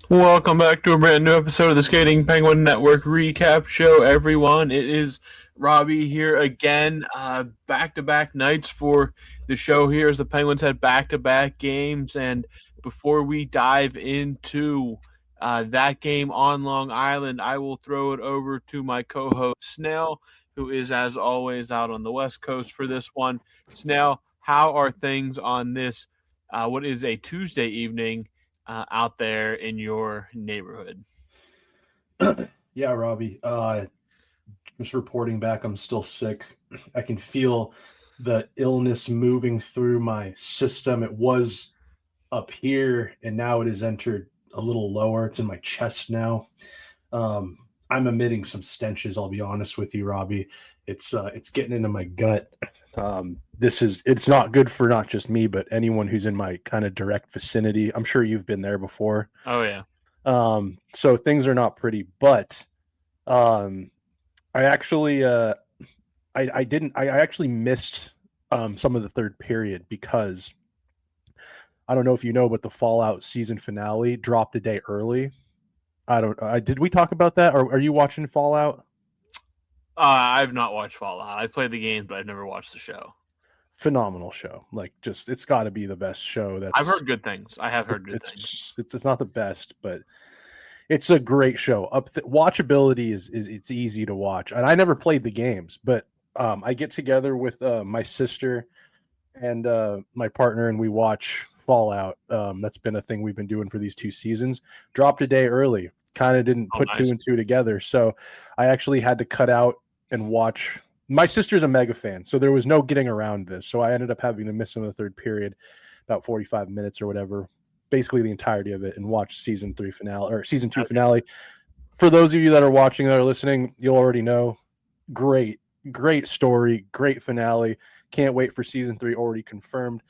Welcome back to a brand new episode of the Skating Penguin Network recap show, everyone. It is Robbie here again. Back-to-back nights for the show here as the Penguins had back-to-back games. And before we dive into that game on Long Island, I will throw it over to my co-host Snail, who is, as always, out on the West Coast for this one. Snail, how are things on this, what is a Tuesday evening, out there in your neighborhood? Yeah, Robbie. Just reporting back. I'm still sick. I can feel the illness moving through my system. It was up here, and now it has entered a little lower. It's in my chest now. I'm emitting some stenches. I'll be honest with you, Robbie. It's getting into my gut. It's not good for not just me, but anyone who's in my kind of direct vicinity. I'm sure you've been there before. Oh yeah. So things are not pretty, but I actually I actually missed some of the third period because I don't know if you know, but the Fallout season finale dropped a day early. Did we talk about that? Or are you watching Fallout? I've not watched Fallout. I've played the games, but I've never watched the show. Phenomenal show. Like, just it's got to be the best show. I've heard good things. I have heard good things. It's not the best, but it's a great show. Watchability is it's easy to watch, and I never played the games, but I get together with my sister and my partner, and we watch Fallout. That's been a thing we've been doing for these two seasons. Dropped a day early. Kind of didn't put nice. two and two together, so I actually had to cut out and watch. My sister's a mega fan, so there was no getting around this. So I ended up having to miss in the third period, about 45 minutes or whatever, basically the entirety of it, and watch season 3 finale or season 2 finale. For those of you that are watching, that are listening, you'll already know. Great story, great finale. Can't wait for season 3, already confirmed.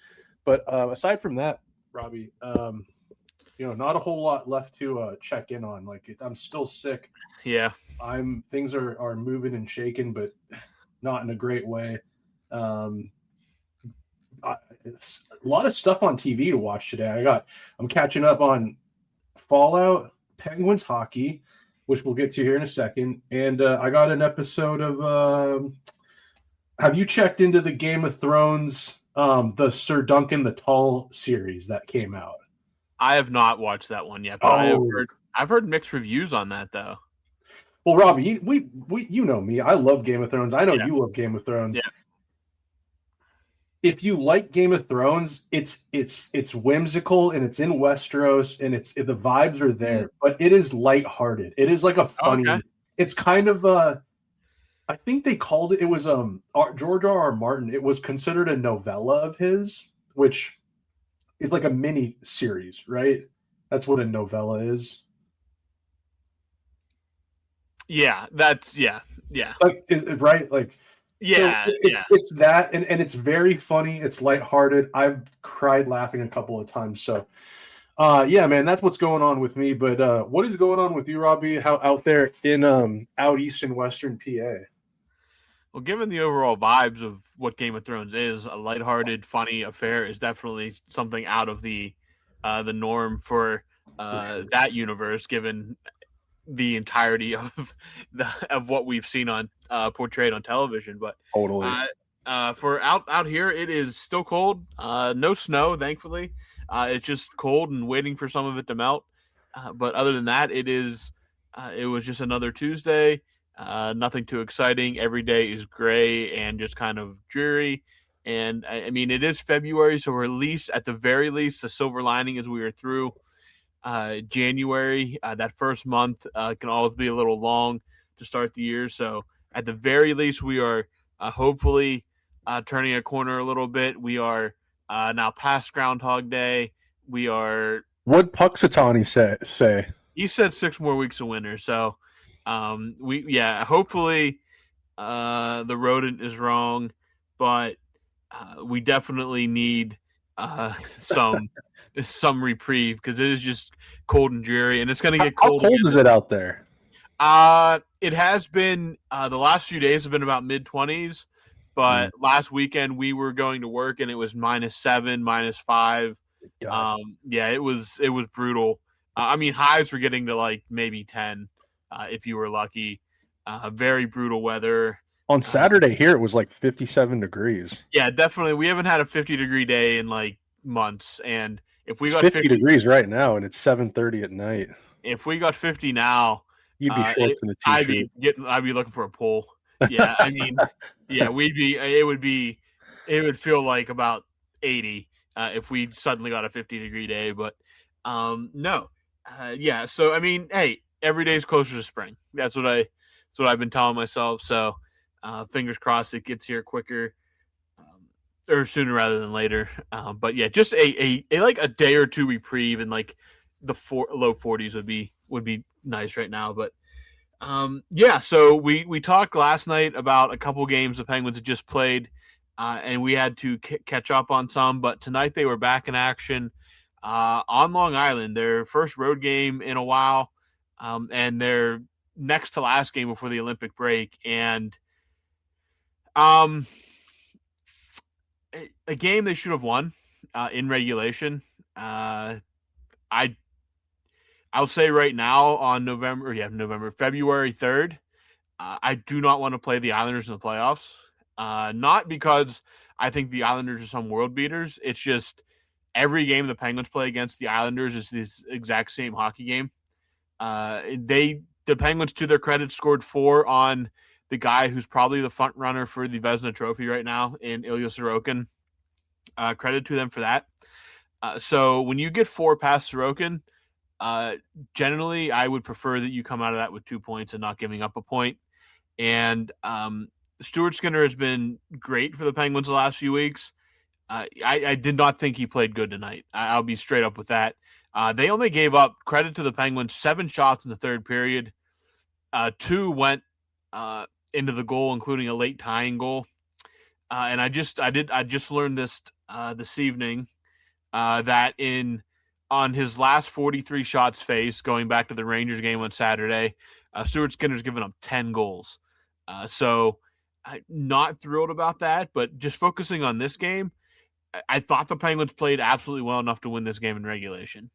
But aside from that, Robbie, not a whole lot left to check in on. I'm still sick. Yeah. Things are moving and shaking, but not in a great way. It's a lot of stuff on TV to watch today. I'm catching up on Fallout, Penguins hockey, which we'll get to here in a second, and I got an episode of. Have you checked into the Game of Thrones, the Sir Duncan the Tall series that came out? I have not watched that one yet, but I've heard mixed reviews on that though. Well, Robbie, we you know me. I love Game of Thrones. I know you love Game of Thrones. Yeah. If you like Game of Thrones, it's whimsical and it's in Westeros and the vibes are there, but it is lighthearted. It is like a funny. Okay. It's kind of I think they called it. It was George R.R. Martin. It was considered a novella of his, which is like a mini series, right? That's what a novella is. Yeah, that's yeah. Like, is it right? Like, yeah, so it's that, and it's very funny. It's lighthearted. I've cried laughing a couple of times. So, yeah, man, that's what's going on with me. But what is going on with you, Robbie? How out there in out east and western PA? Well, given the overall vibes of what Game of Thrones is, a lighthearted, funny affair is definitely something out of the norm for that universe, given the entirety of what we've seen on portrayed on television. But totally, for out here, it is still cold. No snow, thankfully. It's just cold and waiting for some of it to melt. But other than that, it was just another Tuesday. Nothing too exciting. Every day is gray and just kind of dreary. And I mean, it is February, so we're at the very least, the silver lining is we are through January. That first month can always be a little long to start the year. So at the very least, we are hopefully turning a corner a little bit. We are now past Groundhog Day. We are. What Puxatani say? He said 6 more weeks of winter. So hopefully the rodent is wrong, but we definitely need some reprieve because it is just cold and dreary, and it's going to get cold. How cold is it out there? It has been the last few days have been about mid-20s, but last weekend we were going to work and it was -7, -5. Yeah, it was brutal. I mean, highs were getting to like maybe 10 if you were lucky. Very brutal weather. On Saturday here, it was like 57 degrees. Yeah, definitely. We haven't had a 50-degree day in like months, and if we It's got 50 degrees right now, and it's 7:30 at night. if we got 50 now, You'd be shorts and a t-shirt. I'd be looking for a pool. Yeah, I mean, yeah, it would feel like about 80 if we suddenly got a 50-degree day, but no, yeah. So I mean, hey, every day is closer to spring. That's what I've been telling myself. So fingers crossed it gets here quicker. Or sooner rather than later, but yeah, just a like a day or two reprieve and like the low 40s would be nice right now. But yeah, so we talked last night about a couple games the Penguins had just played, and we had to catch up on some. But tonight they were back in action on Long Island, their first road game in a while, and their next to last game before the Olympic break, and a game they should have won in regulation. I'll say right now on February 3rd, I do not want to play the Islanders in the playoffs. Not because I think the Islanders are some world beaters. It's just every game the Penguins play against the Islanders is this exact same hockey game. The Penguins, to their credit, scored 4 on the guy who's probably the front runner for the Vezina Trophy right now in Ilya Sorokin. Credit to them for that. So when you get 4 past Sorokin, generally I would prefer that you come out of that with 2 points and not giving up a point. And Stuart Skinner has been great for the Penguins the last few weeks. I did not think he played good tonight. I'll be straight up with that. They only gave up, credit to the Penguins, 7 shots in the third period. 2 went into the goal, including a late tying goal. And I just learned this evening that on his last 43 shots faced, going back to the Rangers game on Saturday, Stuart Skinner's given up 10 goals. So I'm not thrilled about that, but just focusing on this game, I thought the Penguins played absolutely well enough to win this game in regulation.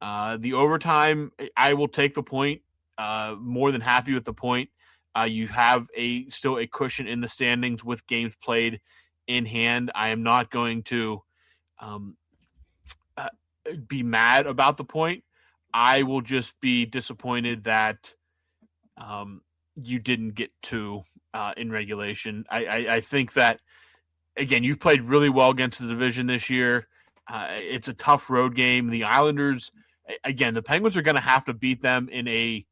The overtime, I will take the point. More than happy with the point. You have still a cushion in the standings with games played in hand. I am not going to be mad about the point. I will just be disappointed that you didn't get 2 in regulation. I think that, again, you've played really well against the division this year. It's a tough road game. The Islanders, again, the Penguins are going to have to beat them in a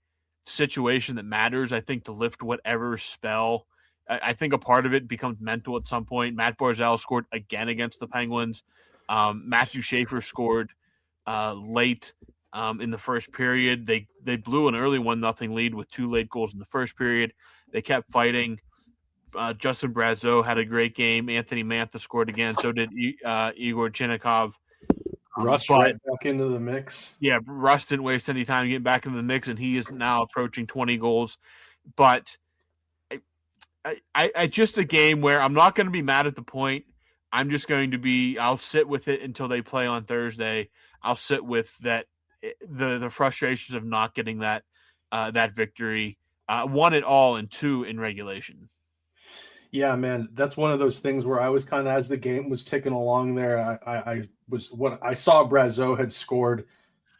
situation that matters, I think, to lift whatever spell. I think a part of it becomes mental at some point. Matt Barzal scored again against the Penguins. Matthew Schaefer scored late in the first period. They blew an early 1-0 lead with 2 late goals in the first period. They kept fighting. Justin Brazeau had a great game. Anthony Mantha scored again. So did Igor Chinnikov. Russ right back into the mix. Yeah, Russ didn't waste any time getting back into the mix, and he is now approaching 20 goals. But I just a game where I'm not going to be mad at the point. I'm just going to be – I'll sit with it until they play on Thursday. I'll sit with that the frustrations of not getting that victory. 1 at all and 2 in regulation. Yeah, man, that's one of those things where I was kind of, as the game was ticking along there, I saw Brazeau had scored,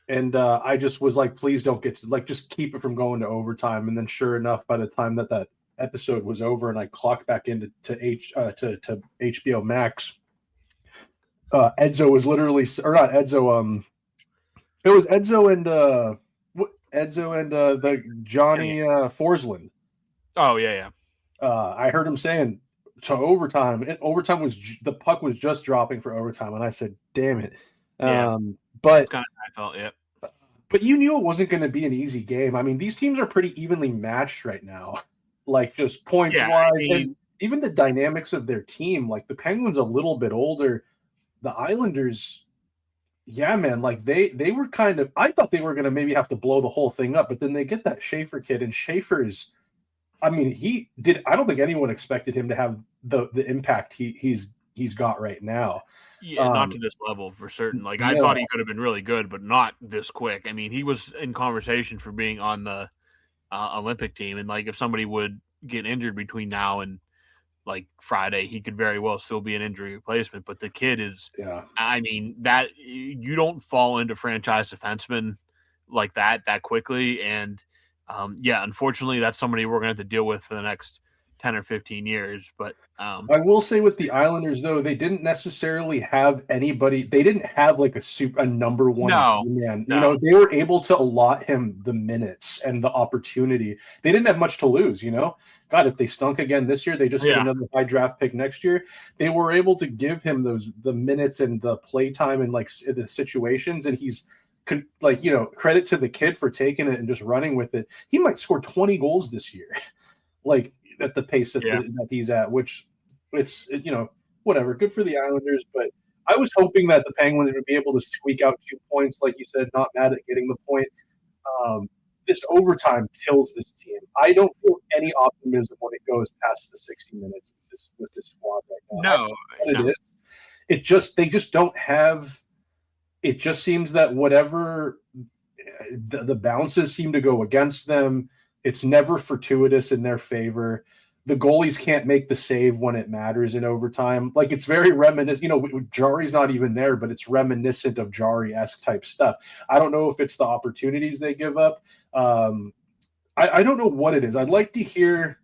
and I just was like, please don't get to, just keep it from going to overtime. And then sure enough, by the time that episode was over and I clocked back into to HBO Max, Edzo was literally, or not Edzo, it was Edzo and the Johnny Forsland. Oh yeah. I heard him saying to overtime. Overtime the puck was just dropping for overtime, and I said, "Damn it!" Yeah. But kind of I felt, yeah. But you knew it wasn't going to be an easy game. I mean, these teams are pretty evenly matched right now, just points wise, and even the dynamics of their team. Like the Penguins, a little bit older. The Islanders, yeah, man. They were kind of. I thought they were going to maybe have to blow the whole thing up, but then they get that Schaefer kid, and Schaefer is. I mean, he did. I don't think anyone expected him to have the impact he's he's got right now. Yeah, not to this level for certain. Like, I No. thought he could have been really good, but not this quick. I mean, he was in conversation for being on the Olympic team, and like if somebody would get injured between now and like Friday, he could very well still be an injury replacement. But the kid is, I mean, that you don't fall into franchise defenseman like that quickly, and unfortunately, that's somebody we're gonna have to deal with for the next 10 or 15 years. But I will say with the Islanders, though, they didn't necessarily have anybody. They didn't have like a number one man. No. You know, they were able to allot him the minutes and the opportunity. They didn't have much to lose. You know, God, if they stunk again this year, they just get another high draft pick next year. They were able to give him the minutes and the play time and like the situations, and he's like, you know, credit to the kid for taking it and just running with it. He might score 20 goals this year, like at the pace that he's at, which it's, you know, whatever, good for the Islanders. But I was hoping that the Penguins would be able to squeak out 2 points, like you said, not mad at getting the point. This overtime kills this team. I don't feel any optimism when it goes past the 60 minutes with this squad right now. No. It just, they just don't have. It just seems that whatever the bounces seem to go against them, it's never fortuitous in their favor. The goalies can't make the save when it matters in overtime. Like, it's very reminiscent. You know, Jari's not even there, but it's reminiscent of Jari-esque type stuff. I don't know if it's the opportunities they give up. I don't know what it is. I'd like to hear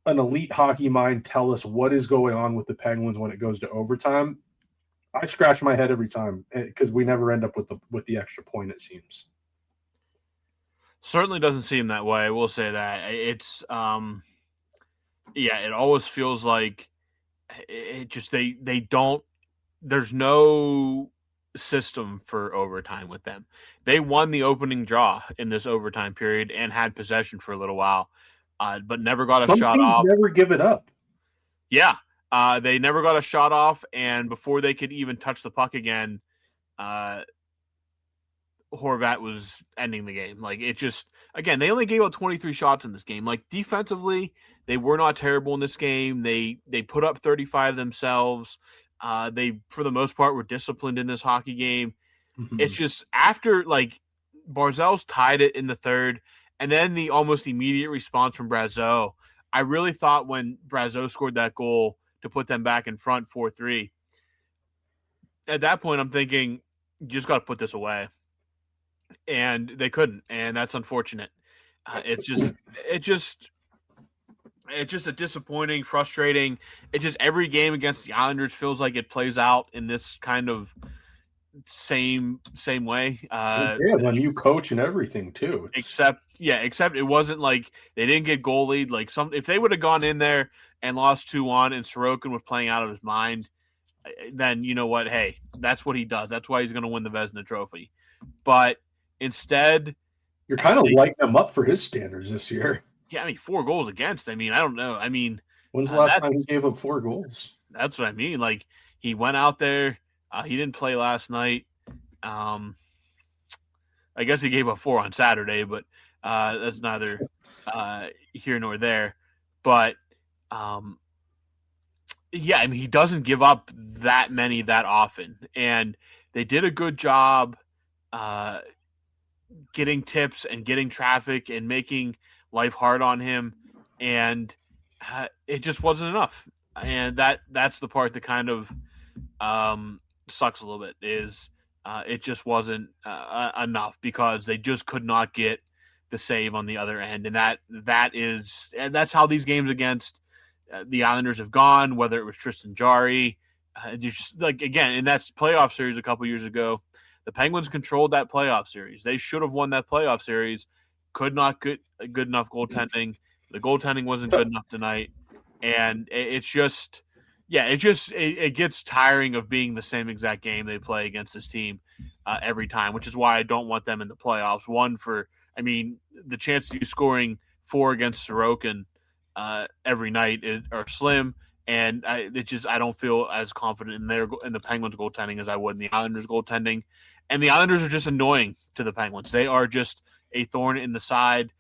an elite hockey mind tell us what is going on with the Penguins when it goes to overtime. I scratch my head every time because we never end up with the extra point, it seems. Certainly doesn't seem that way. I will say that. It's it always feels like it just they don't. There's no system for overtime with them. They won the opening draw in this overtime period and had possession for a little while, but never got a shot off. Never give it up. Yeah. They never got a shot off, and before they could even touch the puck again, Horvat was ending the game. Like, it just, again, they only gave out 23 shots in this game. Like, defensively, they were not terrible in this game. They put up 35 themselves. They, for the most part, were disciplined in this hockey game. Mm-hmm. It's just after, like, Barzal's tied it in the third, and then the almost immediate response from Brazeau. I really thought when Brazeau scored that goal to put them back in front 4-3. At that point, I'm thinking, you just got to put this away. And they couldn't, and that's unfortunate. It's just a disappointing, frustrating. It's just every game against the Islanders feels like it plays out in this kind of same way. When you coach and everything too. Except it wasn't like they didn't get goalied. Like, if they would have gone in there and lost 2-1 and Sorokin was playing out of his mind, then you know what? Hey, that's what he does. That's why he's going to win the Vezina Trophy. But instead, you're kind of lighting him up for his standards this year. Yeah, I mean, 4 goals against. I mean, I don't know. I mean, when's the last time he gave up 4 goals? That's what I mean. Like, he went out there. He didn't play last night. I guess he gave up 4 on Saturday, but that's neither here nor there. But I mean, he doesn't give up that many that often, and they did a good job getting tips and getting traffic and making life hard on him, and it just wasn't enough. And that's the part that kind of sucks a little bit, is it just wasn't enough because they just could not get the save on the other end, and that's how these games against the Islanders have gone. Whether it was Tristan Jarry, just like, again, in that playoff series a couple years ago, the Penguins controlled that playoff series. They should have won that playoff series. Could not get good enough goaltending. The goaltending wasn't good enough tonight, and it gets tiring of being the same exact game they play against this team every time, which is why I don't want them in the playoffs. The chance of you scoring 4 against Sorokin every night are slim, and I don't feel as confident in the Penguins goaltending as I would in the Islanders goaltending. And the Islanders are just annoying to the Penguins. They are just a thorn in the side.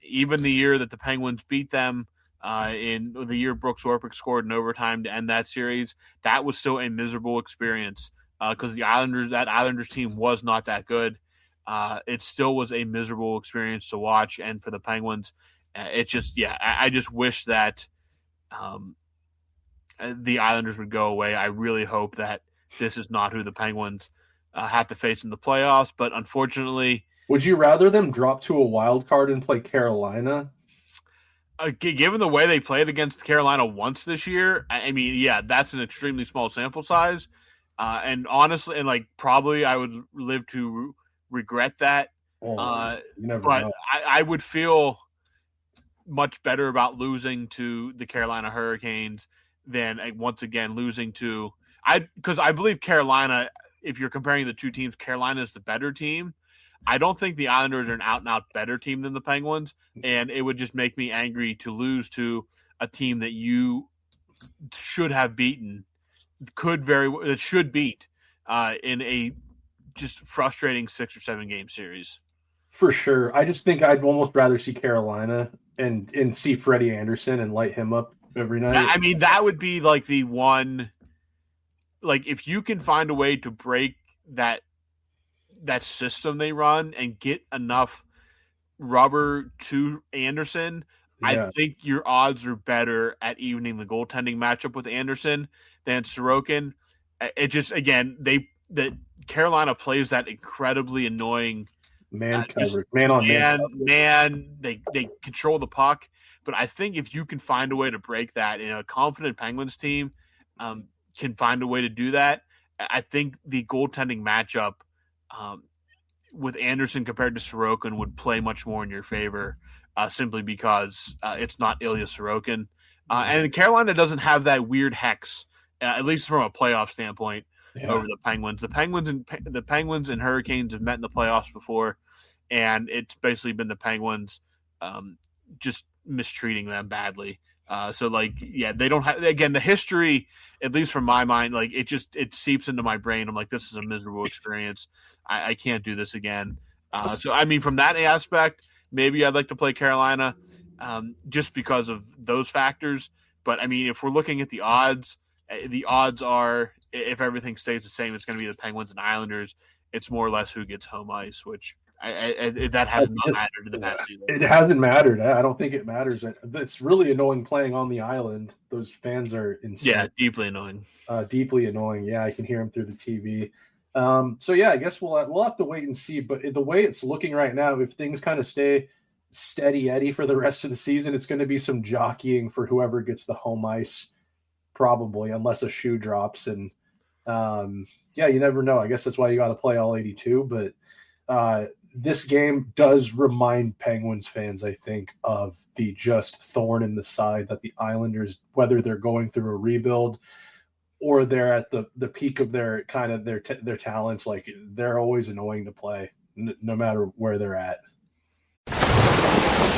Even the year that the Penguins beat them in the year Brooks Orpik scored in overtime to end that series. That was still a miserable experience because that Islanders team was not that good. It still was a miserable experience to watch, and for the Penguins, it's just I just wish that the Islanders would go away. I really hope that this is not who the Penguins have to face in the playoffs, but unfortunately, would you rather them drop to a wild card and play Carolina? Given the way they played against Carolina once this year, I mean, yeah, that's an extremely small sample size. And honestly, and probably I would live to regret that. You never but know. I would feel much better about losing to the Carolina Hurricanes than once again losing to because I believe Carolina, if you're comparing the two teams, Carolina is the better team. I don't think the Islanders are an out-and-out better team than the Penguins, and it would just make me angry to lose to a team that you should have beaten, that should beat in a just frustrating 6 or 7 game series. For sure. I just think I'd almost rather see Carolina and see Freddie Anderson and light him up every night. I mean, that would be the one, if you can find a way to break that system they run and get enough rubber to Anderson, I think your odds are better at evening the goaltending matchup with Anderson than Sorokin. It just, again, that Carolina plays that incredibly annoying man coverage, man on man. They control the puck, but I think if you can find a way to break that, a confident Penguins team can find a way to do that. I think the goaltending matchup with Anderson compared to Sorokin would play much more in your favor, simply because it's not Ilya Sorokin. And Carolina doesn't have that weird hex, at least from a playoff standpoint, over the Penguins. The Penguins and Hurricanes have met in the playoffs before, and it's basically been the Penguins just mistreating them badly. They don't have, again, the history, at least from my mind, it seeps into my brain. I'm like, this is a miserable experience. I can't do this again. So, I mean, from that aspect, maybe I'd like to play Carolina just because of those factors. But, I mean, if we're looking at the odds are, if everything stays the same, it's going to be the Penguins and Islanders. It's more or less who gets home ice, which that has not mattered in the past either. It hasn't mattered. I don't think it matters. It's really annoying playing on the island. Those fans are insane. Yeah, deeply annoying. Deeply annoying. Yeah, I can hear them through the TV. So yeah, I guess we'll have to wait and see. But the way it's looking right now, if things kind of stay steady Eddie for the rest of the season, it's going to be some jockeying for whoever gets the home ice, probably, unless a shoe drops. And you never know. I guess that's why you got to play all 82. But this game does remind Penguins fans, I think, of the just thorn in the side that the Islanders, whether they're going through a rebuild or they're at the peak of their kind of their talents, they're always annoying to play, no matter where they're at.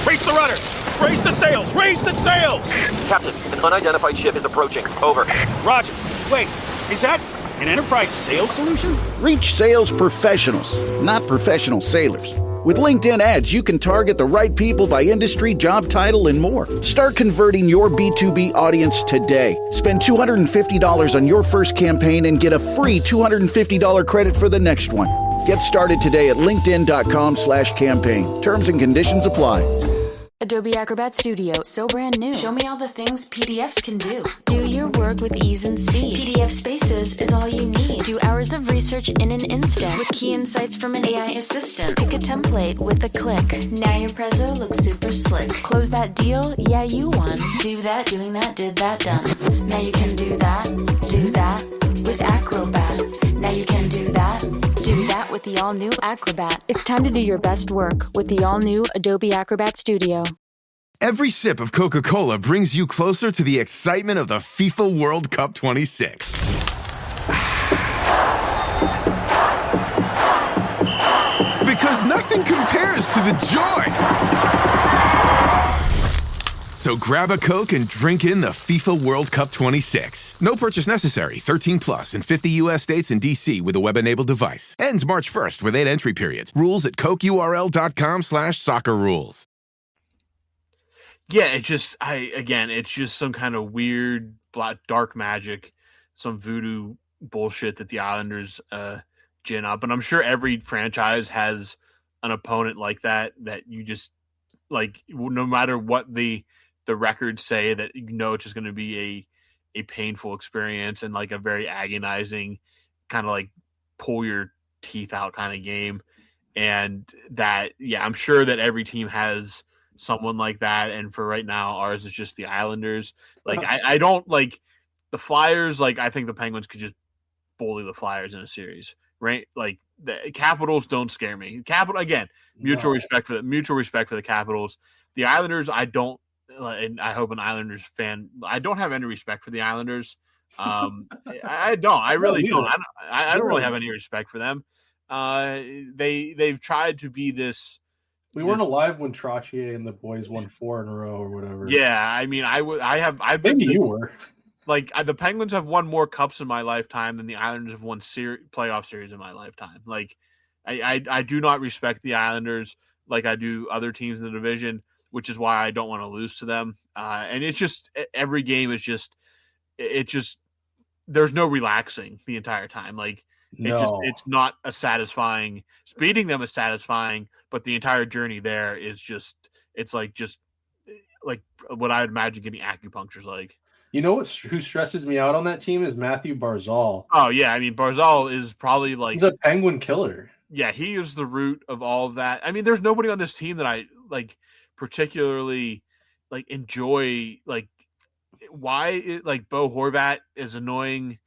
Raise the rudders! Raise the sails! Raise the sails! Captain, an unidentified ship is approaching. Over. Roger. Wait, is that an enterprise sales solution? Reach sales professionals, not professional sailors. With LinkedIn ads, you can target the right people by industry, job title, and more. Start converting your B2B audience today. Spend $250 on your first campaign and get a free $250 credit for the next one. Get started today at linkedin.com/campaign. Terms and conditions apply. Adobe Acrobat Studio, so brand new. Show me all the things PDFs can do. Do your work with ease and speed. PDF Spaces is all you need. Do hours of research in an instant with key insights from an AI assistant. Pick a template with a click. Now your prezzo looks super slick. Close that deal? Yeah, you won. Do that, doing that, did that, done. Now you can do that with Acrobat. Now you can do that with the all-new Acrobat. It's time to do your best work with the all-new Adobe Acrobat Studio. Every sip of Coca-Cola brings you closer to the excitement of the FIFA World Cup 26. Because nothing compares to the joy. So grab a Coke and drink in the FIFA World Cup 26. No purchase necessary. 13 plus in 50 U.S. states and D.C. with a web-enabled device. Ends March 1st with 8 entry periods. Rules at CokeURL.com/soccer rules. Yeah, it's just some kind of weird dark magic, some voodoo bullshit that the Islanders gin up, and I'm sure every franchise has an opponent like that you just like, no matter what the records say, that it's just going to be a painful experience and like a very agonizing kind of like pull your teeth out kind of game. And that, yeah, I'm sure that every team has someone like that. And for right now, ours is just the Islanders. Like, I don't like the Flyers. Like, I think the Penguins could just bully the Flyers in a series, right? Like, the Capitals don't scare me. Mutual respect for the Capitals. The Islanders, I don't, and I hope an Islanders fan. I don't have any respect for the Islanders. I don't. I really don't. I don't really have any respect for them. They've tried to be this. We weren't alive when Trottier and the boys won 4 in a row or whatever. Yeah, I mean, I've been. Maybe you were. Like, the Penguins have won more cups in my lifetime than the Islanders have won playoff series in my lifetime. Like, I do not respect the Islanders like I do other teams in the division, which is why I don't want to lose to them. And it's just, every game is just, there's no relaxing the entire time. Like, it's not a satisfying. Beating them is satisfying, but the entire journey there is just like what I would imagine getting acupuncture's like. You know who stresses me out on that team is Matthew Barzal. Oh yeah, I mean, Barzal is probably like, he's a Penguin killer. Yeah, he is the root of all of that. I mean, there's nobody on this team that I like particularly like enjoy. Like, why like Bo Horvat is annoying.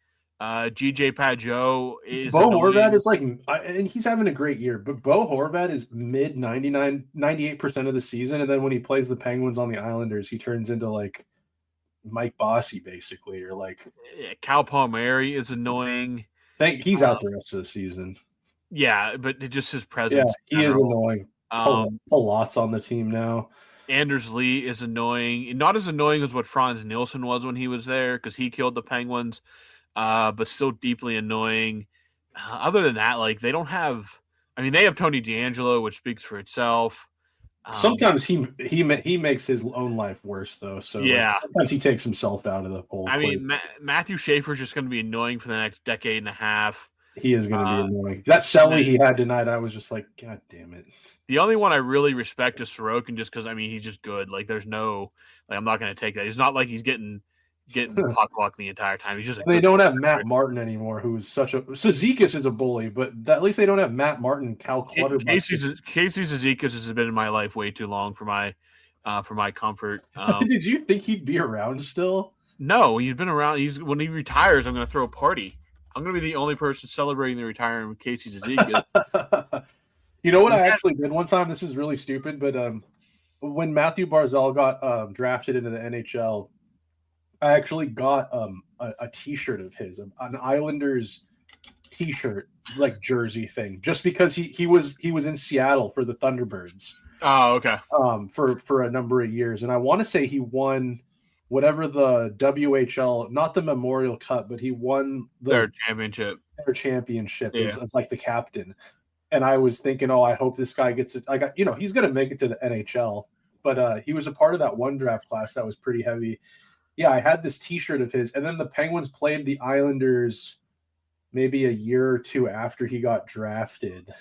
GJ Pajot is Bo annoying. Horvat is like, and he's having a great year, but Bo Horvat is mid 98% of the season, and then when he plays the Penguins on the Islanders, he turns into like Mike Bossy basically, or like Cal Palmieri is annoying. He's out the rest of the season. Yeah, but just his presence. Yeah, he is annoying. Lots on the team now. Anders Lee is annoying. Not as annoying as what Franz Nielsen was when he was there, because he killed the Penguins, but still deeply annoying. Other than that, like, they don't have. I mean, they have Tony DeAngelo, which speaks for itself. Sometimes he makes his own life worse, though. So yeah, sometimes he takes himself out of the whole. I mean, Matthew Schaefer's just going to be annoying for the next decade and a half. He is going to be annoying. That Selly he had tonight, I was just like, God damn it. The only one I really respect is Sorokin, just because, I mean, he's just good. Like, there's no, like, I'm not going to take that. He's not like he's getting puck luck the entire time. He's just. They don't have Matt Martin anymore, who's such a. Cizikas is a bully, but at least they don't have Matt Martin, Cal Clutterbuck. Casey Cizikas has been in my life way too long for my comfort. Did you think he'd be around still? No, he's been around. When he retires, I'm going to throw a party. I'm going to be the only person celebrating the retirement with Casey Cizikas. You know what I actually did one time? This is really stupid, but when Matthew Barzal got drafted into the NHL, I actually got a T-shirt of his, an Islanders T-shirt, like jersey thing, just because he was in Seattle for the Thunderbirds. Oh, okay. For a number of years, and I want to say he won whatever the WHL, not the Memorial Cup, but he won their championship. Their championship as like the captain. And I was thinking, oh, I hope this guy gets it. He's going to make it to the NHL. But he was a part of that one draft class that was pretty heavy. Yeah, I had this T-shirt of his. And then the Penguins played the Islanders maybe a year or two after he got drafted.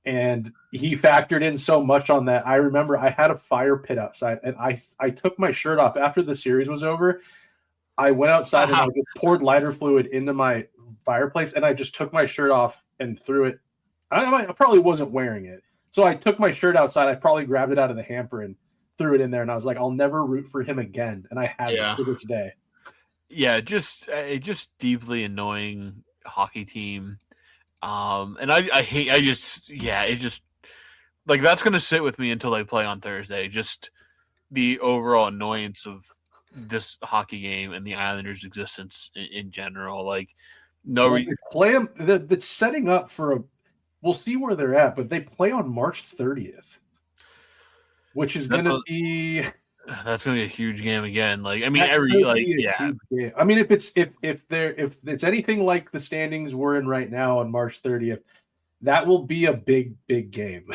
And he factored in so much on that. I remember I had a fire pit outside, and I took my shirt off after the series was over. I went outside and I just poured lighter fluid into my fireplace, and I just took my shirt off and threw it. I probably wasn't wearing it. So I took my shirt outside. I probably grabbed it out of the hamper and threw it in there. And I was like, I'll never root for him again. And I have it to this day. Yeah, just deeply annoying hockey team. And it just like, that's going to sit with me until they play on Thursday. Just the overall annoyance of this hockey game and the Islanders' existence in general. Like, play them. That's setting up for we'll see where they're at, but they play on March 30th, which is going to be. That's going to be a huge game again. Like, I mean, I mean, if it's anything like the standings we're in right now on March 30th, that will be a big game.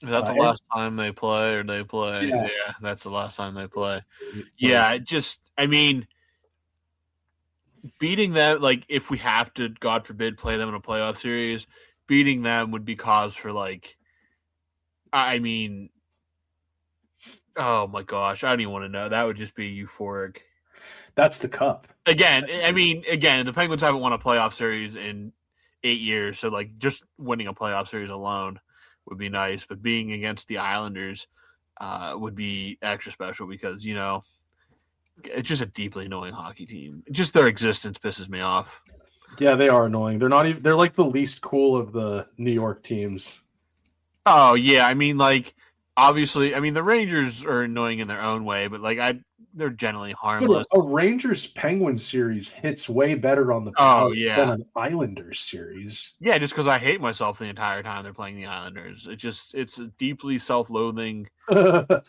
Is that the last time they play, or they play? Yeah. Yeah, that's the last time they play. Yeah. Yeah, I mean, beating them, like, if we have to, God forbid, play them in a playoff series, beating them would be cause for, like, I mean, oh my gosh, I don't even want to know. That would just be euphoric. That's the cup. Again, the Penguins haven't won a playoff series in 8 years, so, like, just winning a playoff series alone would be nice, but being against the Islanders would be extra special because, you know, it's just a deeply annoying hockey team. Just their existence pisses me off. Yeah, they are annoying. They're not even. They're like the least cool of the New York teams. Oh yeah, I mean, like, obviously, I mean, the Rangers are annoying in their own way, but like they're generally harmless. But a Rangers Penguins series hits way better on the than an Islanders series. Yeah, just because I hate myself the entire time they're playing the Islanders. It's a deeply self-loathing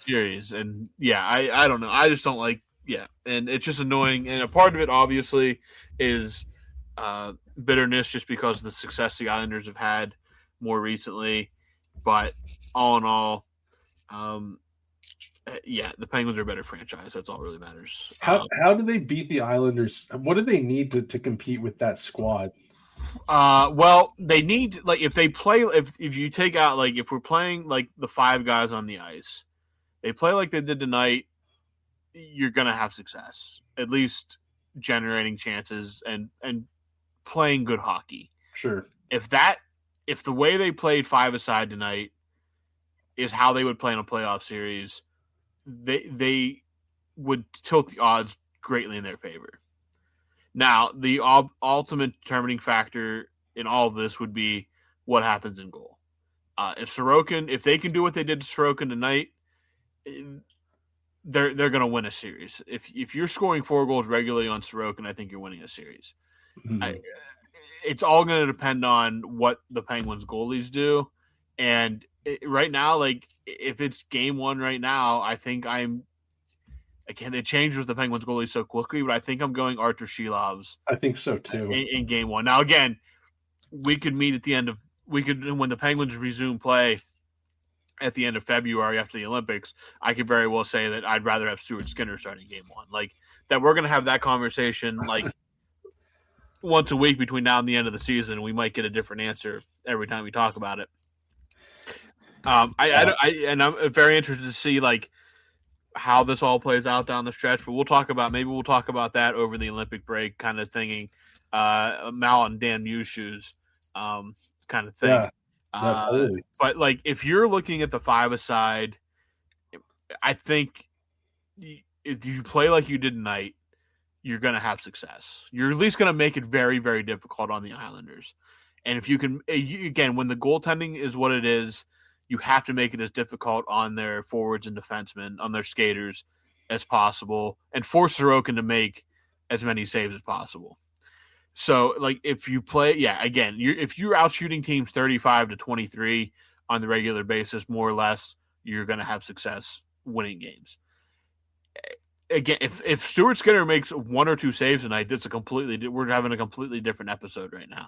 series, and yeah, I don't know. I just don't like. Yeah, and it's just annoying. And a part of it, obviously, is bitterness just because of the success the Islanders have had more recently. But all in all, yeah, the Penguins are a better franchise. That's all really matters. How do they beat the Islanders? What do they need to compete with that squad? Well, they need, like, if they play, if you take out, like, if we're playing like the 5 guys on the ice, they play like they did tonight, you're gonna have success, at least generating chances and playing good hockey. Sure. If the way they played 5-a-side tonight is how they would play in a playoff series, they would tilt the odds greatly in their favor. Now, the ultimate determining factor in all of this would be what happens in goal. If they can do what they did to Sorokin tonight, they're going to win a series. If you're scoring 4 goals regularly on Sorokin, I think you're winning a series. Mm-hmm. It's all going to depend on what the Penguins goalies do. And right now, like, if it's game 1 right now, I think it changed with the Penguins goalie so quickly, but I think I'm going Artur Shilov's. I think so too. In game 1. Now, again, we could meet when the Penguins resume play at the end of February after the Olympics. I could very well say that I'd rather have Stuart Skinner starting game 1. Like, that we're going to have that conversation, like, once a week between now and the end of the season. We might get a different answer every time we talk about it. I'm very interested to see, like, how this all plays out down the stretch, but we'll talk about that over the Olympic break, kind of thinking Mal and Dan Muse shoes kind of thing. Yeah, absolutely. But, like, if you're looking at the 5-a-side, I think if you play like you did tonight, you're going to have success. You're at least going to make it very, very difficult on the Islanders. And if you can, again, when the goaltending is what it is, you have to make it as difficult on their forwards and defensemen, on their skaters, as possible, and force Sorokin to make as many saves as possible. So, like, if you play, if you're out shooting teams 35-23 on the regular basis, more or less, you're going to have success winning games. Again, if Stuart Skinner makes 1 or 2 saves tonight, we're having a completely different episode right now.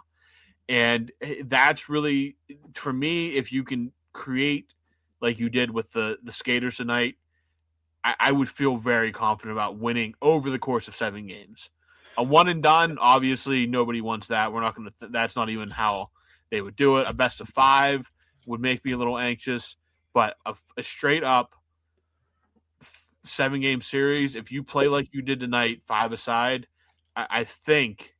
And that's really, for me, if you can create like you did with the skaters tonight, I would feel very confident about winning over the course of 7 games. A 1 and done, obviously nobody wants that. We're not going to, that's not even how they would do it. A best of 5 would make me a little anxious, but a straight up 7-game series, if you play like you did tonight, 5-a-side, I think,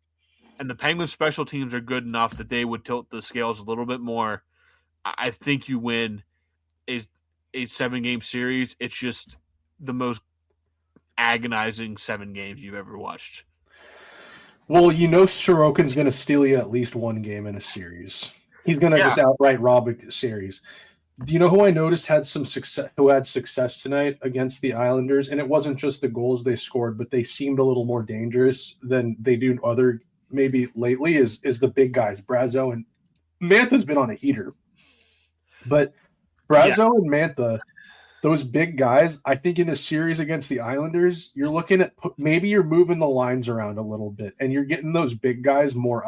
and the Penguins special teams are good enough that they would tilt the scales a little bit more. I think you win a 7-game series. It's just the most agonizing 7 games you've ever watched. Well, you know Sorokin's going to steal you at least 1 game in a series. He's going to just outright rob a series. Do you know who I noticed had some success? Who had success tonight against the Islanders? And it wasn't just the goals they scored, but they seemed a little more dangerous than they do maybe lately. Is the big guys, Brazeau and Mantha's been on a heater, but Brazeau and Mantha those big guys, I think in a series against the Islanders, you're looking at maybe you're moving the lines around a little bit and you're getting those big guys more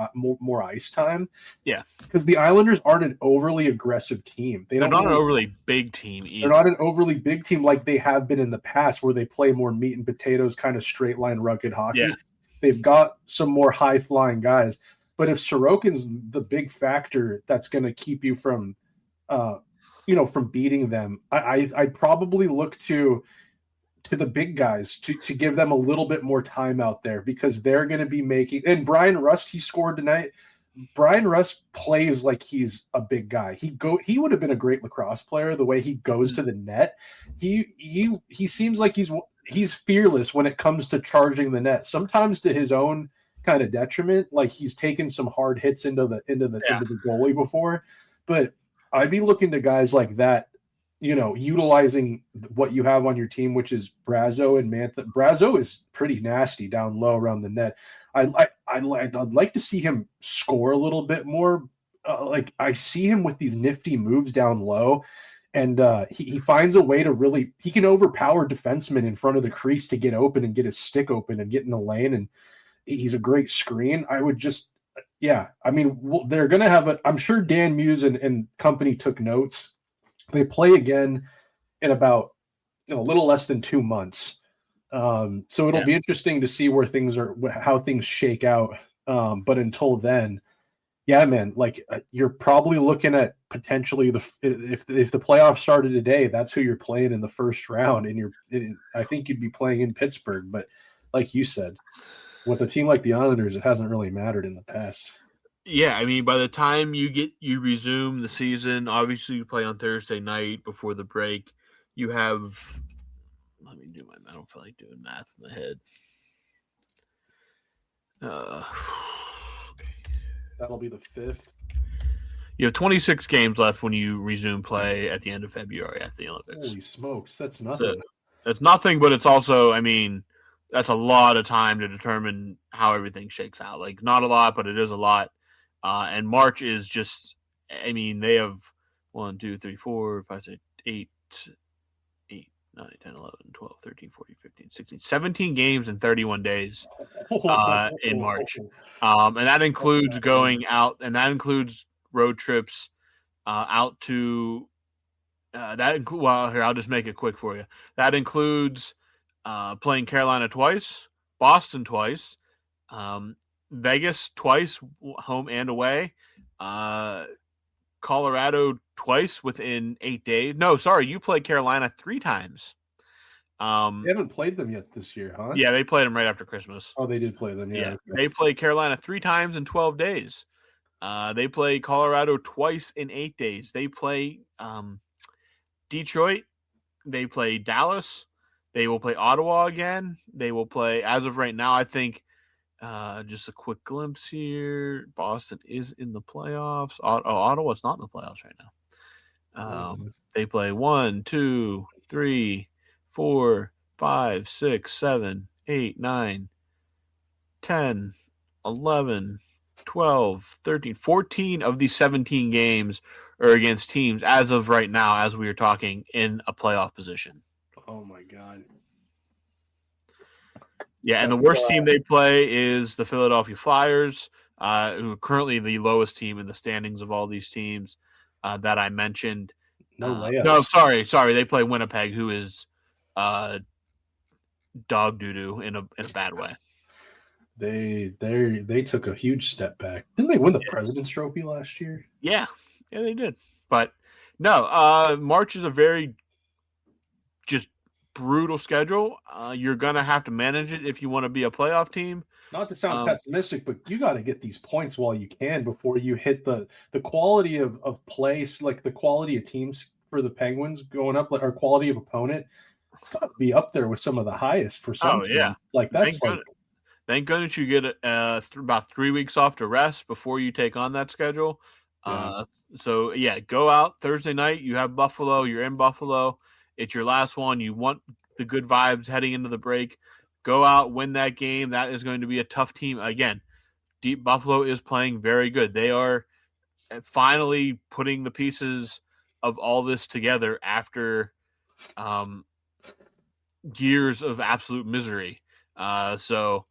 ice time. Yeah. Because the Islanders aren't an overly aggressive team. They're not an overly big team either. They're not an overly big team like they have been in the past where they play more meat and potatoes, kind of straight line, rugged hockey. Yeah. They've got some more high flying guys. But if Sorokin's the big factor that's going to keep you from from beating them, I'd probably look to the big guys to give them a little bit more time out there because they're going to be making. And Brian Rust, he scored tonight. Brian Rust plays like he's a big guy. He would have been a great lacrosse player the way he goes to the net. He seems like he's fearless when it comes to charging the net. Sometimes to his own kind of detriment, like he's taken some hard hits into the goalie before. But I'd be looking to guys like that, utilizing what you have on your team, which is Brazo and Mantha. Brazo is pretty nasty down low around the net. I'd like to see him score a little bit more. I see him with these nifty moves down low, and he finds a way to he can overpower defensemen in front of the crease to get open and get his stick open and get in the lane. And he's a great screen. I would just, I mean, they're going to have I'm sure Dan Muse and company took notes. They play again in about a little less than 2 months. So it'll be interesting to see how things shake out. But until then, man, you're probably looking at potentially if the playoffs started today, that's who you're playing in the first round. And I think you'd be playing in Pittsburgh. But like you said, with a team like the Islanders, it hasn't really mattered in the past. Yeah, I mean, by the time you resume the season, obviously you play on Thursday night before the break. You have. Let me do I don't feel like doing math in the head. Okay. That'll be the 5th. You have 26 games left when you resume play at the end of February after the Olympics. Holy smokes, that's nothing. That's nothing, but it's also, I mean, that's a lot of time to determine how everything shakes out. Like, not a lot, but it is a lot. And March is just, I mean, they have 1, 2, 3, 4, 5, 6, 8, 9, 10, 11, 12, 13, 14, 15, 16, 17 games in 31 days in March. And that includes going out, and that includes road trips out to here, I'll just make it quick for you. That includes playing Carolina twice, Boston twice, Vegas twice, home and away, Colorado twice within 8 days. No, sorry, you played Carolina 3 times. They haven't played them yet this year, huh? Yeah, they played them right after Christmas. Oh, they did play them, yeah. Okay. They played Carolina 3 times in 12 days. They play Colorado twice in 8 days. They play Detroit. They play Dallas. They will play Ottawa again. They will play, as of right now, I think, just a quick glimpse here. Boston is in the playoffs. Ottawa's not in the playoffs right now. They play 1, 2, 3, 4, 5, 6, 7, 8, 9, 10, 11, 12, 13, 14 of these 17 games are against teams, as of right now, as we are talking, in a playoff position. Oh, my God. Yeah, and the worst team they play is the Philadelphia Flyers, who are currently the lowest team in the standings of all these teams that I mentioned. No, sorry. They play Winnipeg, who is dog doo-doo in a bad way. They took a huge step back. Didn't they win the President's Trophy last year? Yeah, they did. But no, March is a very just brutal schedule. You're going to have to manage it if you want to be a playoff team. Not to sound pessimistic, but you got to get these points while you can before you hit the quality of place, like the quality of teams for the Penguins going up, or quality of opponent. It's got to be up there with some of the highest for some teams. Yeah. Like that's Thank goodness you get about 3 weeks off to rest before you take on that schedule. Yeah. So go out Thursday night. You have Buffalo. You're in Buffalo. It's your last one. You want the good vibes heading into the break. Go out, win that game. That is going to be a tough team. Again, Deep Buffalo is playing very good. They are finally putting the pieces of all this together after years of absolute misery. So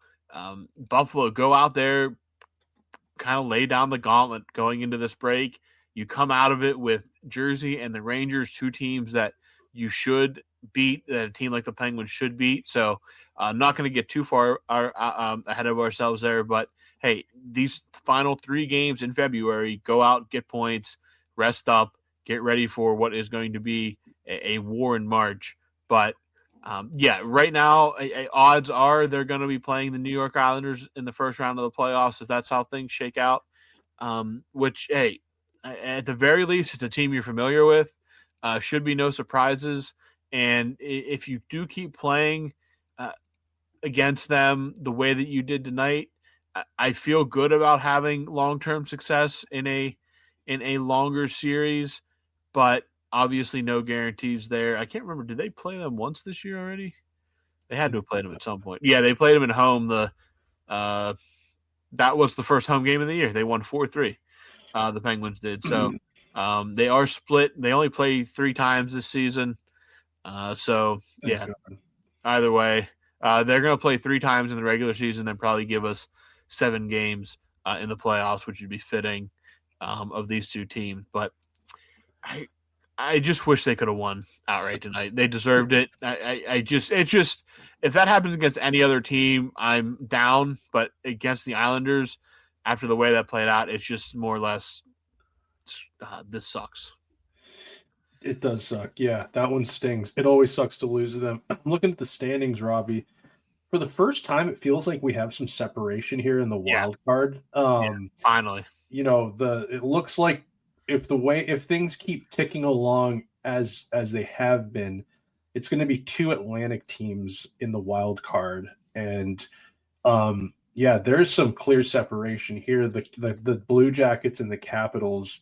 Buffalo, go out there, kind of lay down the gauntlet going into this break. You come out of it with Jersey and the Rangers, two teams that you should beat, that a team like the Penguins should beat. So I'm not going to get too far ahead of ourselves there. But, hey, these final 3 games in February, go out, get points, rest up, get ready for what is going to be a war in March. But, right now, odds are they're going to be playing the New York Islanders in the first round of the playoffs if that's how things shake out, which, hey, at the very least, it's a team you're familiar with. Should be no surprises. And if you do keep playing against them the way that you did tonight, I feel good about having long-term success in a longer series, but obviously no guarantees there. I can't remember. Did they play them once this year already? They had to have played them at some point. Yeah, they played them at home. That was the first home game of the year. They won 4-3. The Penguins did. So they are split. They only play 3 times this season. Either way, they're going to play 3 times in the regular season, then probably give us 7 games in the playoffs, which would be fitting of these two teams. But I just wish they could have won outright tonight. They deserved it. If that happens against any other team, I'm down. But against the Islanders, after the way that played out, it's just more or less this sucks. It does suck. Yeah, that one stings. It always sucks to lose to them. I'm looking at the standings, Robbie. For the first time, it feels like we have some separation here in the wild card. Finally. It looks like if things keep ticking along as they have been, it's going to be 2 Atlantic teams in the wild card. And there's some clear separation here. The Blue Jackets and the Capitals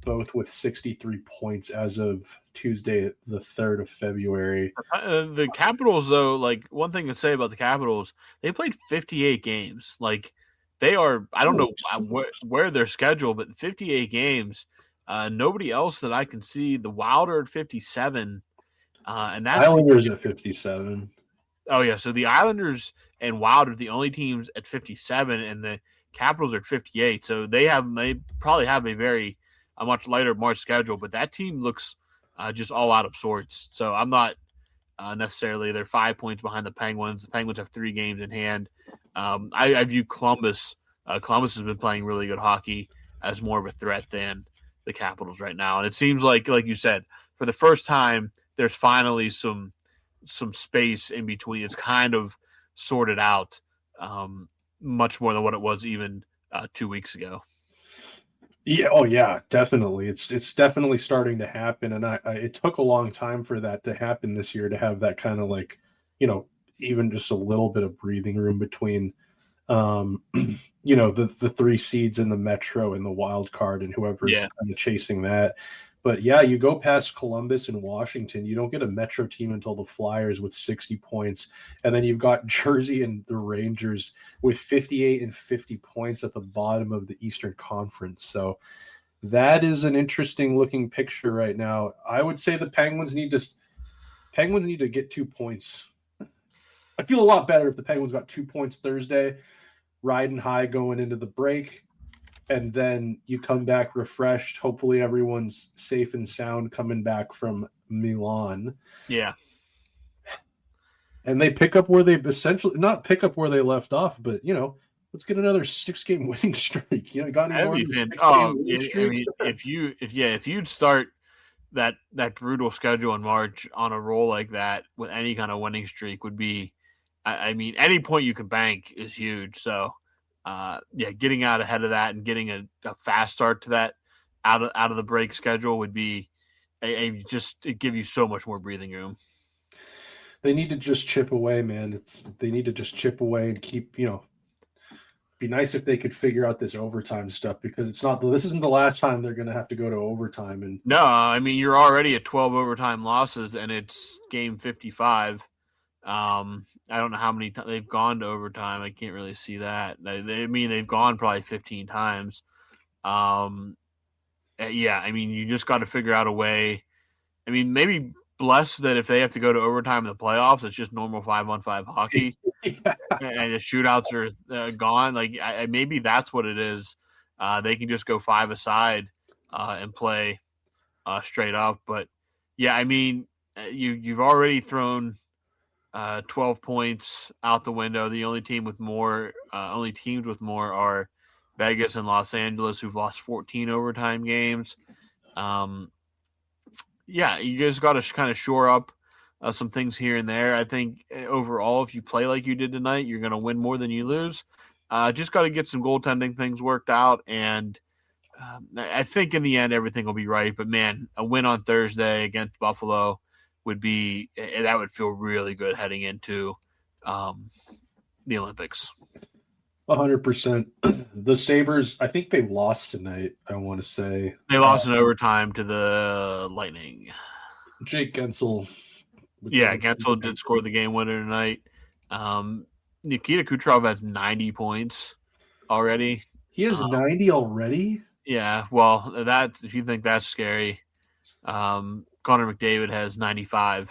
both with 63 points as of Tuesday, the 3rd of February. The Capitals, though, like, one thing to say about the Capitals, they played 58 games. Like, they are, I don't know where they're scheduled, but 58 games. Nobody else that I can see. The Wild are at 57. And that's Islanders at 57. Oh, yeah. So the Islanders and Wild are the only teams at 57, and the Capitals are at 58. So they probably have a much lighter March schedule, but that team looks just all out of sorts. So I'm not necessarily, they're 5 points behind the Penguins. The Penguins have 3 games in hand. I view Columbus. Columbus has been playing really good hockey as more of a threat than the Capitals right now. And it seems like you said, for the first time, there's finally some space in between. It's kind of sorted out much more than what it was even 2 weeks ago. Yeah. Oh, yeah. Definitely. It's definitely starting to happen, and it took a long time for that to happen this year, to have that kind of even just a little bit of breathing room between, the 3 seeds in the Metro and the wild card and whoever's kind of chasing that. But yeah, you go past Columbus and Washington, you don't get a Metro team until the Flyers with 60 points. And then you've got Jersey and the Rangers with 58 and 50 points at the bottom of the Eastern Conference. So that is an interesting looking picture right now. I would say the Penguins need to get 2 points. I'd feel a lot better if the Penguins got 2 points Thursday, riding high going into the break. And then you come back refreshed. Hopefully everyone's safe and sound coming back from Milan. Yeah. And they pick up where they not pick up where they left off, but, let's get another 6-game winning streak. Got any more winning streaks? If you'd start that brutal schedule in March on a roll like that with any kind of winning streak would be, any point you can bank is huge. So, getting out ahead of that and getting a fast start to that out of the break schedule would be it give you so much more breathing room. They need to just chip away, man. They need to just chip away and keep, be nice if they could figure out this overtime stuff, because this isn't the last time they're going to have to go to overtime. And no, you're already at 12 overtime losses and it's game 55. I don't know how many times they've gone to overtime. I can't really see that. They've gone probably 15 times. You just got to figure out a way. Maybe blessed that if they have to go to overtime in the playoffs, it's just normal 5-on-5 hockey, Yeah. and the shootouts are gone. Like maybe that's what it is. They can just go 5-a-side and play straight up. But yeah, I mean, you've already thrown 12 points out the window. The only teams with more are Vegas and Los Angeles, who've lost 14 overtime games. Yeah, you just got to kind of shore up some things here and there. I think overall, if you play like you did tonight, you're going to win more than you lose. Just got to get some goaltending things worked out, and I think in the end everything will be right. But man, a win on Thursday against Buffalo would feel really good heading into the Olympics. 100%. The Sabres, I think they lost tonight, I want to say. They lost in overtime to the Lightning. Jake Gensel. Yeah, Gensel did score the game winner tonight. Nikita Kucherov has 90 points already. He has 90 already? Yeah, well, if you think that's scary. Connor McDavid has 95.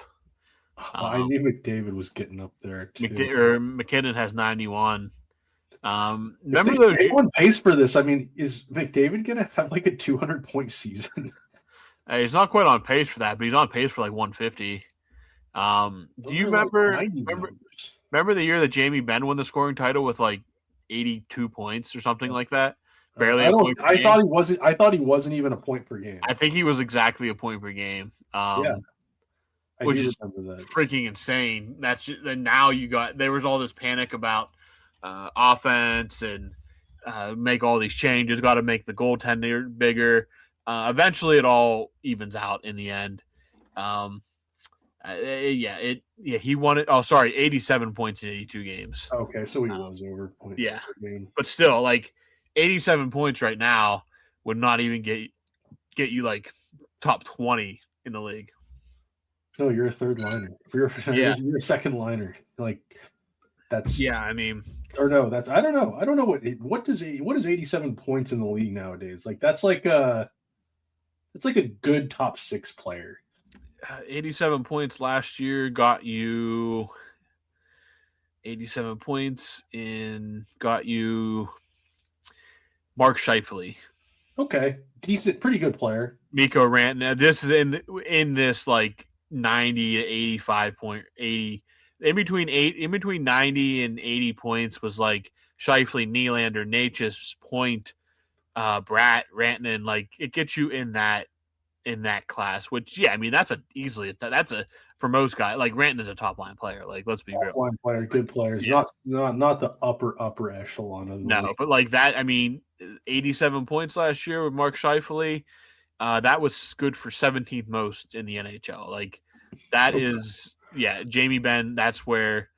I knew McDavid was getting up there too. McKinnon has 91. Remember those on pace for this? I mean, is McDavid gonna have like a 200-point season? He's not quite on pace for that, but he's on pace for like 150. Do you remember the year that Jamie Benn won the scoring title with like 82 points or something like that? Barely. I thought he wasn't even a point per game. I think he was exactly a point per game. Which is freaking insane. That's just, and now there was all this panic about offense and make all these changes. Got to make the goaltender bigger. Eventually, it all evens out in the end. He won it. Oh, sorry, 87 points in 82 games. Okay, so he was over points. Yeah, but still, like 87 points right now would not even get you like top 20 in the league. No, you're a third liner. You're a second liner. Like that's I mean, or no, that's I don't know. I don't know what is 87 points in the league nowadays. Like that's like a good top 6 player. 87 points last year got you 87 points got you Mark Scheifele. Okay, decent, pretty good player. Mikko Rantanen. This is in this like 90 to 85 point 80 in between 90 and 80 points was like Scheifele, Nylander, Natchez, Point, Bratt, Rantanen. Like it gets you in that class, which I mean that's for most guys like Rantanen's a top line player. Like let's be real, top line player, good players, not the upper echelon of the league. But like that, I mean, 87 points last year with Mark Scheifele. That was good for 17th most in the NHL. Like that is, Jamie Benn. That's where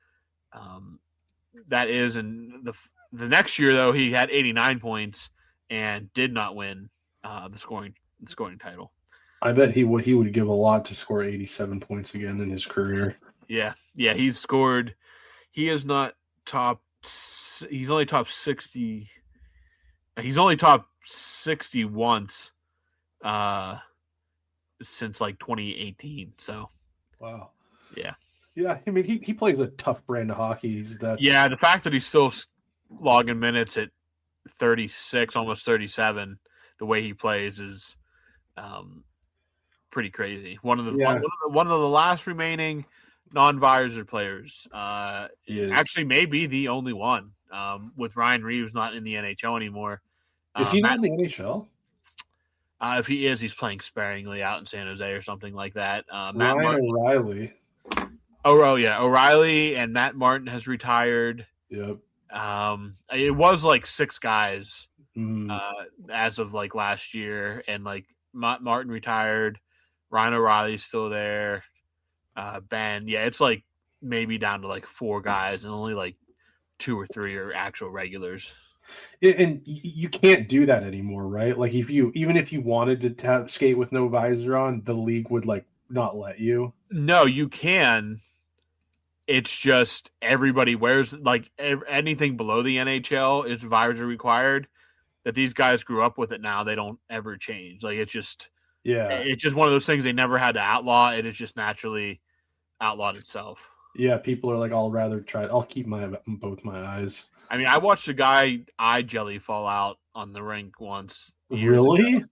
that is. And the next year though, he had 89 points and did not win the scoring title. I bet he would give a lot to score 87 points again in his career. Yeah, he's scored. He is not top. He's only top 60. He's only top 60 once. Since like 2018. So, wow. Yeah. I mean, he plays a tough brand of hockey. The fact that he's still logging minutes at 36, almost 37, the way he plays is pretty crazy. One of the last remaining non-Visor players. Actually, maybe the only one. With Ryan Reeves not in the NHL anymore. Is he not in the NHL? If he is, he's playing sparingly out in San Jose or something like that. O'Reilly. O'Reilly and Matt Martin has retired. Yep. It was like 6 guys as of like last year, and like Matt Martin retired. Ryan O'Reilly's still there. Ben, it's like maybe down to like 4 guys, and only like 2 or 3 are actual regulars. And you can't do that anymore, right? Like even if you wanted to skate with no visor on, the league would like not let you. No, you can. It's just everybody wears like anything below the NHL is visor required. That these guys grew up with it now, they don't ever change. Like it's just Yeah. It's just one of those things they never had to outlaw. It is just naturally outlawed itself. Yeah, people are like, I'll keep both my eyes. I mean, I watched a guy eye jelly fall out on the rink once. Really? Ago.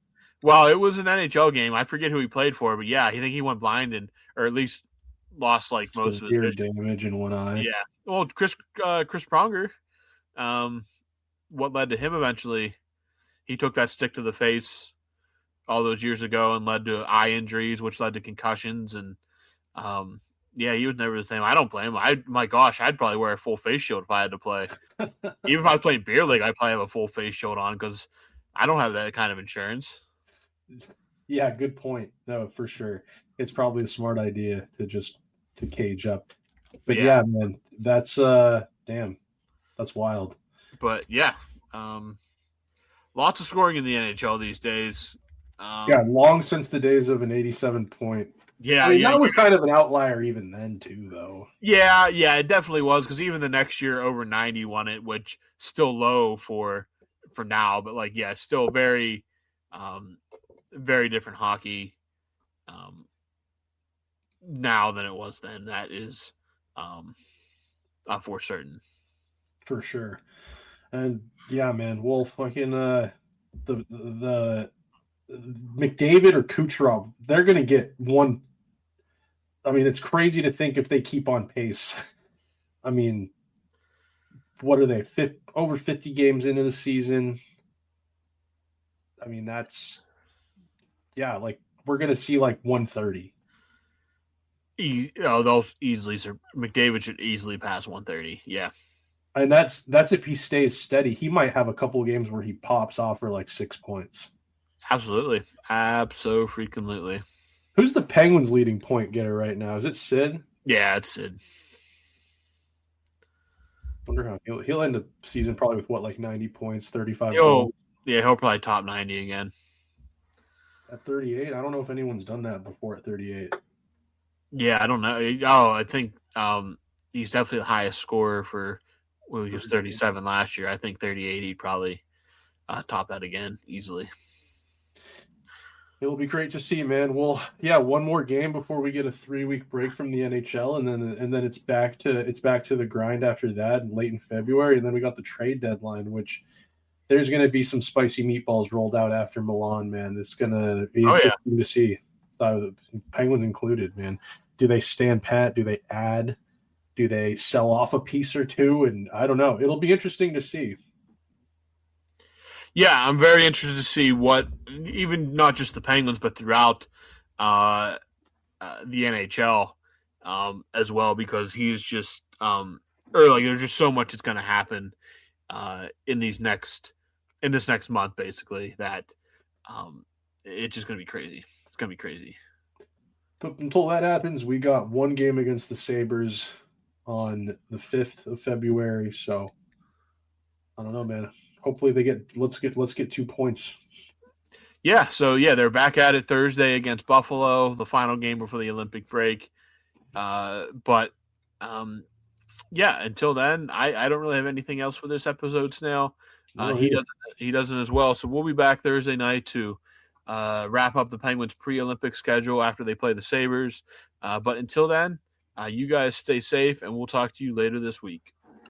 Well, it was an NHL game. I forget who he played for, but yeah, I think he went blind or at least lost like most of his vision. Damage in one eye. Yeah. Well, Chris Pronger, what led to him eventually, he took that stick to the face all those years ago and led to eye injuries, which led to concussions. And yeah, he was never the same. I don't blame him. My gosh, I'd probably wear a full face shield if I had to play. Even if I was playing beer league, I'd probably have a full face shield on because I don't have that kind of insurance. Yeah, good point. No, for sure. It's probably a smart idea to cage up. But yeah man, that's damn. That's wild. But yeah, lots of scoring in the NHL these days. Long since the days of an 87-point. Yeah, I mean, that was kind of an outlier even then too, though. Yeah, it definitely was because even the next year over 90 won it, which still low for now, but like still very, very different hockey now than it was then. That is for certain. For sure. And yeah, man, we'll fucking the McDavid or Kucherov, they're gonna get one. I mean, it's crazy to think if they keep on pace. I mean, what are they? Over 50 games into the season. I mean, that's like we're gonna see like 130. They'll easily. McDavid should easily pass 130. Yeah. And that's if he stays steady. He might have a couple of games where he pops off for like 6 points. Absolutely. Abso-freaking-lutely. Who's the Penguins' leading point getter right now? Is it Sid? Yeah, it's Sid. Wonder how he'll end the season probably with what, like 90 points, 35 goals? Yeah, he'll probably top 90 again. At 38? I don't know if anyone's done that before at 38. Yeah, I don't know. Oh, I think he's definitely the highest scorer for he was 37 last year. I think 38 he'd probably top that again easily. It'll be great to see, man. Well, yeah, one more game before we get a 3-week break from the NHL, and then it's back to the grind after that, late in February, and then we got the trade deadline, which there's going to be some spicy meatballs rolled out after Milan, man. It's going to be interesting to see. So, Penguins included, man. Do they stand pat? Do they add? Do they sell off a piece or two? And I don't know. It'll be interesting to see. Yeah, I'm very interested to see what, even not just the Penguins, but throughout the NHL as well, because he's just there's just so much that's going to happen in this next month, basically, that it's just going to be crazy. It's going to be crazy. But until that happens, we got one game against the Sabres on the 5th of February. So I don't know, man. Hopefully let's get 2 points. Yeah, so they're back at it Thursday against Buffalo, the final game before the Olympic break. But until then, I don't really have anything else for this episode, Snail. He doesn't as well. So we'll be back Thursday night to wrap up the Penguins pre-Olympic schedule after they play the Sabres. But until then, you guys stay safe, and we'll talk to you later this week.